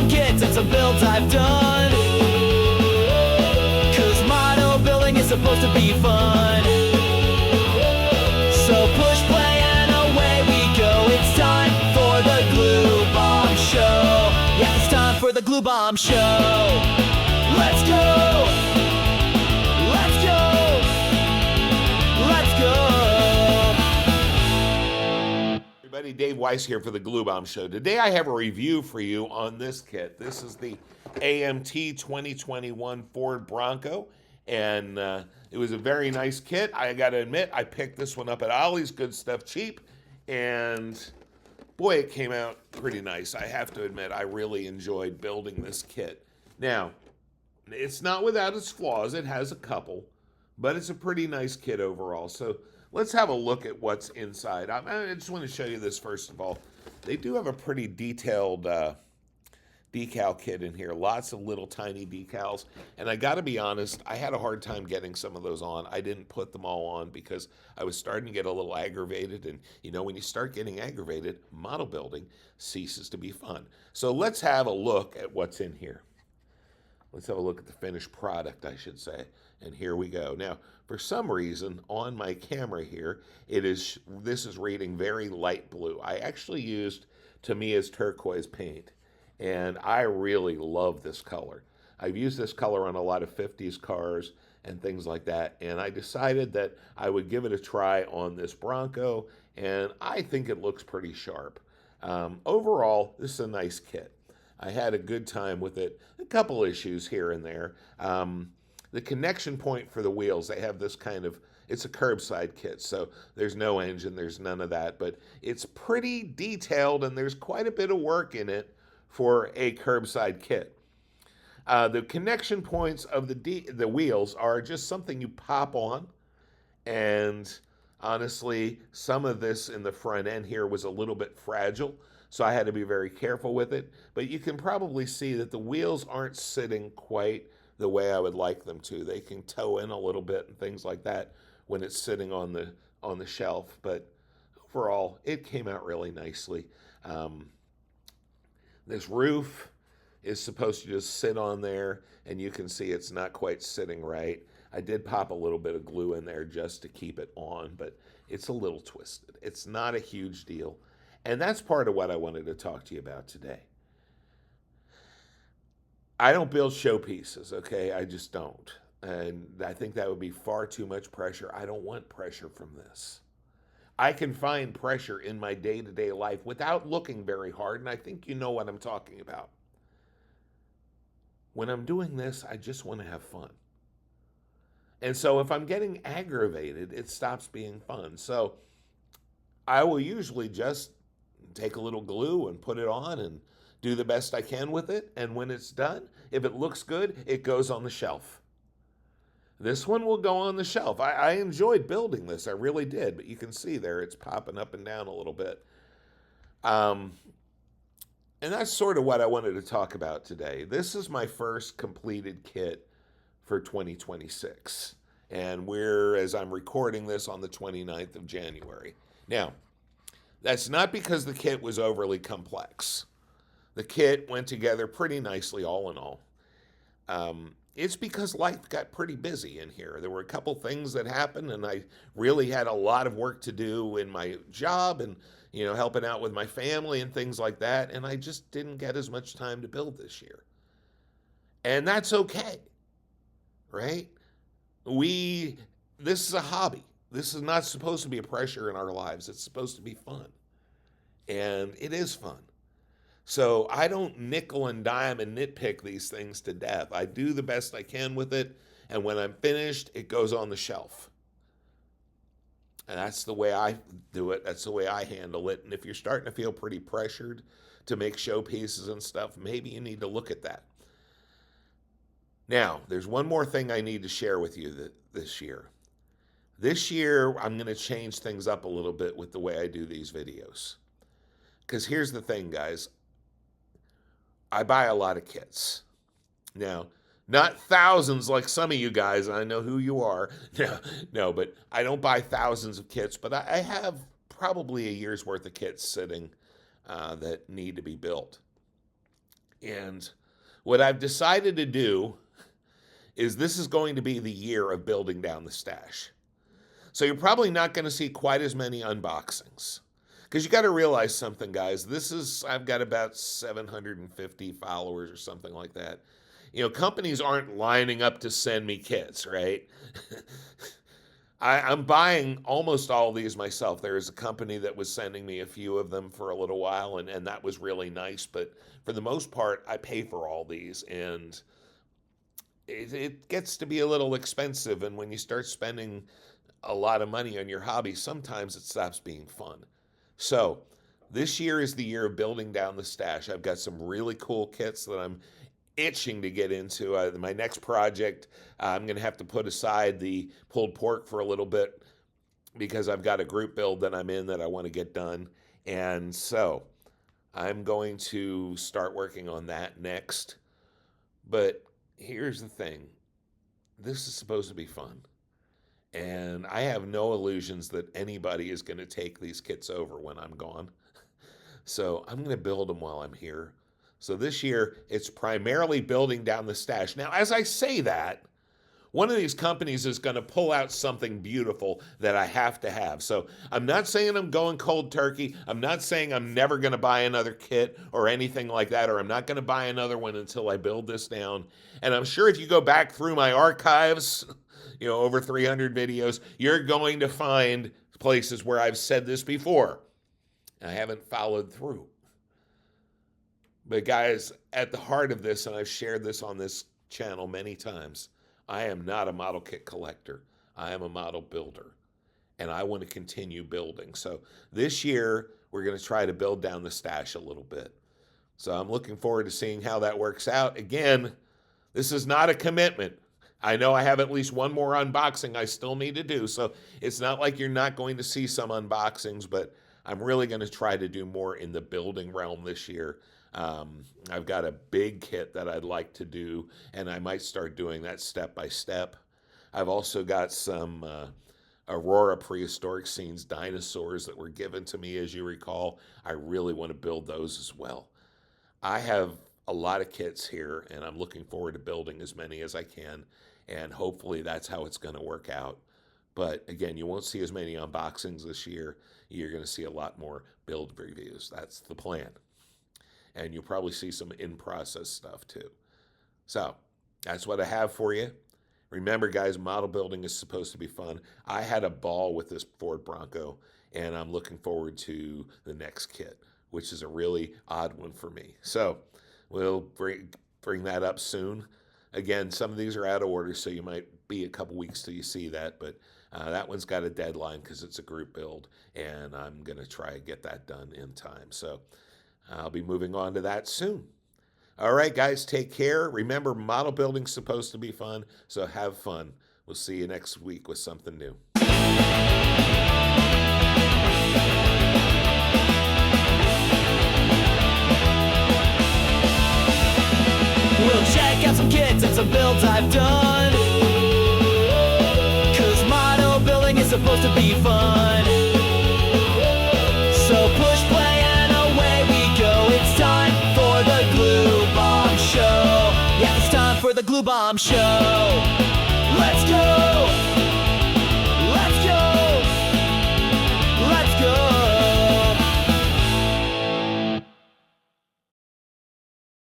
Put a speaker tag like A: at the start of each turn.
A: some kits and some builds I've done. Cause model building is supposed to be fun. So push play and away we go. It's time for the Glue Bomb Show. Yeah, it's time for the Glue Bomb Show. Let's go! Let's go! Let's go!
B: Everybody, Dave Weiss here for the Glue Bomb Show. Today I have a review for you on this kit. This is the AMT 2021 Ford Bronco, and it was a very nice kit. I got to admit, I picked this one up at Ollie's Good Stuff Cheap, and boy, it came out pretty nice. I have to admit, I really enjoyed building this kit. Now, it's not without its flaws. It has a couple, but it's a pretty nice kit overall. So let's have a look at what's inside. I just want to show you this first of all. They do have a pretty detailed decal kit in here. Lots of little tiny decals. And I got to be honest, I had a hard time getting some of those on. I didn't put them all on because I was starting to get a little aggravated. And you know, when you start getting aggravated, model building ceases to be fun. So let's have a look at what's in here. Let's have a look at the finished product, I should say. And here we go. Now, for some reason, on my camera here, this is reading very light blue. I actually used Tamiya's turquoise paint, and I really love this color. I've used this color on a lot of 50s cars and things like that, and I decided that I would give it a try on this Bronco, and I think it looks pretty sharp. Overall, this is a nice kit. I had a good time with it. A couple issues here and there. The connection point for the wheels, they have this kind of, it's a curbside kit, so there's no engine, there's none of that, but it's pretty detailed and there's quite a bit of work in it for a curbside kit. The connection points of the wheels are just something you pop on, and honestly, some of this in the front end here was a little bit fragile, so I had to be very careful with it. But you can probably see that the wheels aren't sitting quite the way I would like them to. They can toe in a little bit and things like that when it's sitting on the shelf. But overall, it came out really nicely. This roof is supposed to just sit on there, and you can see it's not quite sitting right. I did pop a little bit of glue in there just to keep it on, but it's a little twisted. It's not a huge deal. And that's part of what I wanted to talk to you about today. I don't build showpieces, okay? I just don't. And I think that would be far too much pressure. I don't want pressure from this. I can find pressure in my day-to-day life without looking very hard, and I think you know what I'm talking about. When I'm doing this, I just want to have fun. And so if I'm getting aggravated, it stops being fun. So I will usually just take a little glue and put it on and do the best I can with it. And when it's done, if it looks good, it goes on the shelf. This one will go on the shelf. I enjoyed building this. I really did. But you can see there it's popping up and down a little bit. And that's sort of what I wanted to talk about today. This is my first completed kit for 2026. And as I'm recording this, on the 29th of January. Now, that's not because the kit was overly complex. The kit went together pretty nicely all in all. It's because life got pretty busy in here. There were a couple things that happened, and I really had a lot of work to do in my job and, you know, helping out with my family and things like that, and I just didn't get as much time to build this year. And that's okay, right? This is a hobby. This is not supposed to be a pressure in our lives. It's supposed to be fun. And it is fun. So I don't nickel and dime and nitpick these things to death. I do the best I can with it. And when I'm finished, it goes on the shelf. And that's the way I do it. That's the way I handle it. And if you're starting to feel pretty pressured to make showpieces and stuff, maybe you need to look at that. Now, there's one more thing I need to share with you this year. This year, I'm going to change things up a little bit with the way I do these videos. Because here's the thing, guys. I buy a lot of kits. Now, not thousands like some of you guys. I know who you are. No, but I don't buy thousands of kits. But I have probably a year's worth of kits sitting that need to be built. And what I've decided to do is this is going to be the year of building down the stash. So you're probably not going to see quite as many unboxings. Because you got to realize something, guys. I've got about 750 followers or something like that. You know, companies aren't lining up to send me kits, right? I'm buying almost all these myself. There is a company that was sending me a few of them for a little while, and that was really nice. But for the most part, I pay for all these, and it gets to be a little expensive. And when you start spending a lot of money on your hobby, sometimes it stops being fun. So this year is the year of building down the stash. I've got some really cool kits that I'm itching to get into. My next project, I'm going to have to put aside the pulled pork for a little bit because I've got a group build that I'm in that I want to get done. And so I'm going to start working on that next. But here's the thing. This is supposed to be fun. And I have no illusions that anybody is going to take these kits over when I'm gone. So I'm going to build them while I'm here. So this year, it's primarily building down the stash. Now, as I say that, one of these companies is going to pull out something beautiful that I have to have. So I'm not saying I'm going cold turkey. I'm not saying I'm never going to buy another kit or anything like that, or I'm not going to buy another one until I build this down. And I'm sure if you go back through my archives, you know, over 300 videos, you're going to find places where I've said this before. I haven't followed through. But guys, at the heart of this, and I've shared this on this channel many times, I am not a model kit collector. I am a model builder, and I want to continue building. So this year, we're going to try to build down the stash a little bit. So I'm looking forward to seeing how that works out. Again, this is not a commitment. I know I have at least one more unboxing I still need to do, so it's not like you're not going to see some unboxings, but I'm really going to try to do more in the building realm this year. I've got a big kit that I'd like to do, and I might start doing that step by step. I've also got some Aurora prehistoric scenes dinosaurs that were given to me, as you recall. I really want to build those as well. I have a lot of kits here, and I'm looking forward to building as many as I can, and hopefully that's how it's going to work out. But again, you won't see as many unboxings this year. You're going to see a lot more build reviews. That's the plan. And you'll probably see some in-process stuff too. So that's what I have for you. Remember, guys, model building is supposed to be fun. I had a ball with this Ford Bronco, and I'm looking forward to the next kit, which is a really odd one for me. So we'll bring that up soon. Again, some of these are out of order, so you might be a couple weeks till you see that, but that one's got a deadline because it's a group build, and I'm going to try and get that done in time. So I'll be moving on to that soon. All right, guys, take care. Remember, model building's supposed to be fun, so have fun. We'll see you next week with something new.
A: We'll check out some kits and some builds I've done, 'cause model building is supposed to be fun. So push play and away we go. It's time for the Glue Bomb Show. Yeah, it's time for the Glue Bomb Show.